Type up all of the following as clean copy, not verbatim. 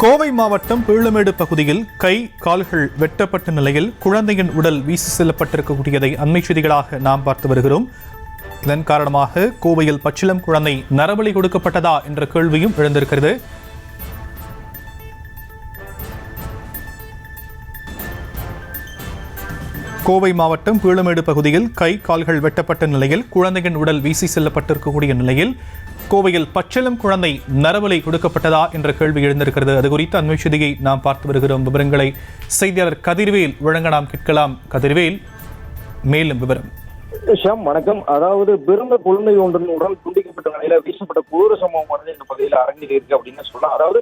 கோவை மாவட்டம் பீளமேடு பகுதியில் கை கால்கள் வெட்டப்பட்ட நிலையில் குழந்தையின் உடல் வீசி செல்லப்பட்டிருக்கக்கூடியதை அண்மை செய்திகளாக நாம் பார்த்து வருகிறோம். இதன் காரணமாக கோவையில் பச்சிளம் குழந்தை நரபலி கொடுக்கப்பட்டதா என்ற கேள்வியும் எழுந்திருக்கிறது. கோவை மாவட்டம் பீளமேடு பகுதியில் கை கால்கள் வெட்டப்பட்ட நிலையில் குழந்தையின் உடல் வீசி செல்லப்பட்டிருக்கக்கூடிய நிலையில் கோவையில் பச்சிளம் குழந்தை நரபலி கொடுக்கப்பட்டதா என்ற கேள்வி எழுந்திருக்கிறது. அது குறித்த அண்மை செய்தியை நாம் பார்த்து வருகிறோம். விவரங்களை செய்தியாளர் கதிர்வேல் வழங்க நாம் கேட்கலாம். கதிர்வேல், மேலும் விவரம். வணக்கம். அதாவது பிறந்த குழந்தை ஒன்றின் உடல் துண்டிக்கப்பட்ட நிலையில வீசப்பட்ட கொடூர சம்பவம் இந்த பகுதியில் அரங்கேறியிருக்கு அப்படின்னு சொல்லலாம். அதாவது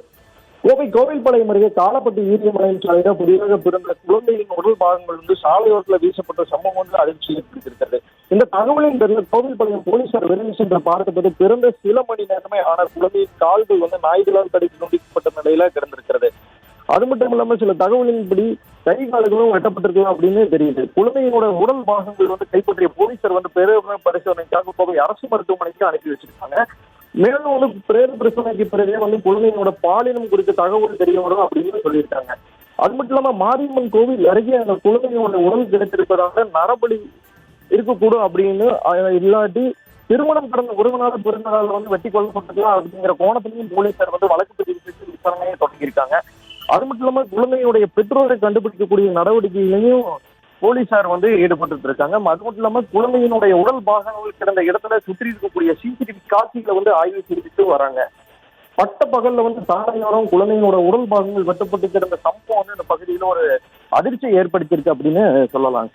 கோவை கோவில்பாளையம் அருகே காலப்பட்டி ஈரியமலையின் சாலையில புதிதாக பிறந்த குழந்தையின் உடல் பாகங்கள் சாலையோரத்தில் வீசப்பட்ட சம்பவம் அதிர்ச்சி ஏற்படுத்தியிருக்கிறது. இந்த தகவலின் பேரில் கோவில்பாளையம் போலீசார் விரைந்து சென்று பார்த்தபோது பிறந்த சில மணி நேரமே ஆன குழந்தையின் கால்கள் நாய்களால் கடித்து துண்டிக்கப்பட்ட நிலையில கிடந்திருக்கிறது. அது மட்டும் இல்லாம சில தகவலின்படி கை கால்களும் வெட்டப்பட்டிருக்கலாம் அப்படின்னு தெரியுது. குழந்தையினோட உடல் பாகங்கள் கைப்பற்றிய போலீசார் பிரேத பரிசோதனைக்காக கோவை அரசு மருத்துவமனைக்கு அனுப்பி வச்சிருக்காங்க. மேலும் பிரேத பரிசோதனைக்கு பிறகு குழந்தையினோட பாலினம் குறித்த தகவல் தெரிய வரும் அப்படின்னு சொல்லியிருக்காங்க. அது மட்டும் இல்லாம மாரியம்மன் கோவில் அருகே அந்த குழந்தையோட உடல் கிடைத்திருப்பதாக நரபலி இருக்கக்கூடும் அப்படின்னு இல்லாட்டி திருமணம் கடந்த ஒரு நாள் பிறந்த நாள் வெட்டி கொல்லப்பட்டிருக்கலாம் அப்படிங்கிற கோணத்திலையும் போலீசார் வழக்கு பதிவு செய்து விசாரணையை தொடங்கியிருக்காங்க. அது மட்டும் இல்லாம குழந்தையுடைய பெற்றோரை கண்டுபிடிக்கக்கூடிய நடவடிக்கையிலையும் போலீசார் ஈடுபட்டு இருக்காங்க. அது மட்டும் இல்லாம குழந்தையினுடைய உடல் பாகங்கள் கிடந்த இடத்துல சுற்றி இருக்கக்கூடிய சிசிடிவி காட்சிகளை ஆய்வு செய்துட்டு வராங்க. பட்ட பகல்ல சாலையோரம் குழந்தையினோட உடல் பாகங்கள் வெட்டப்பட்டு கிடந்த சம்பவம் இந்த பகுதியில ஒரு அதிர்ச்சியை ஏற்படுத்தியிருக்கு அப்படின்னு சொல்லலாம்.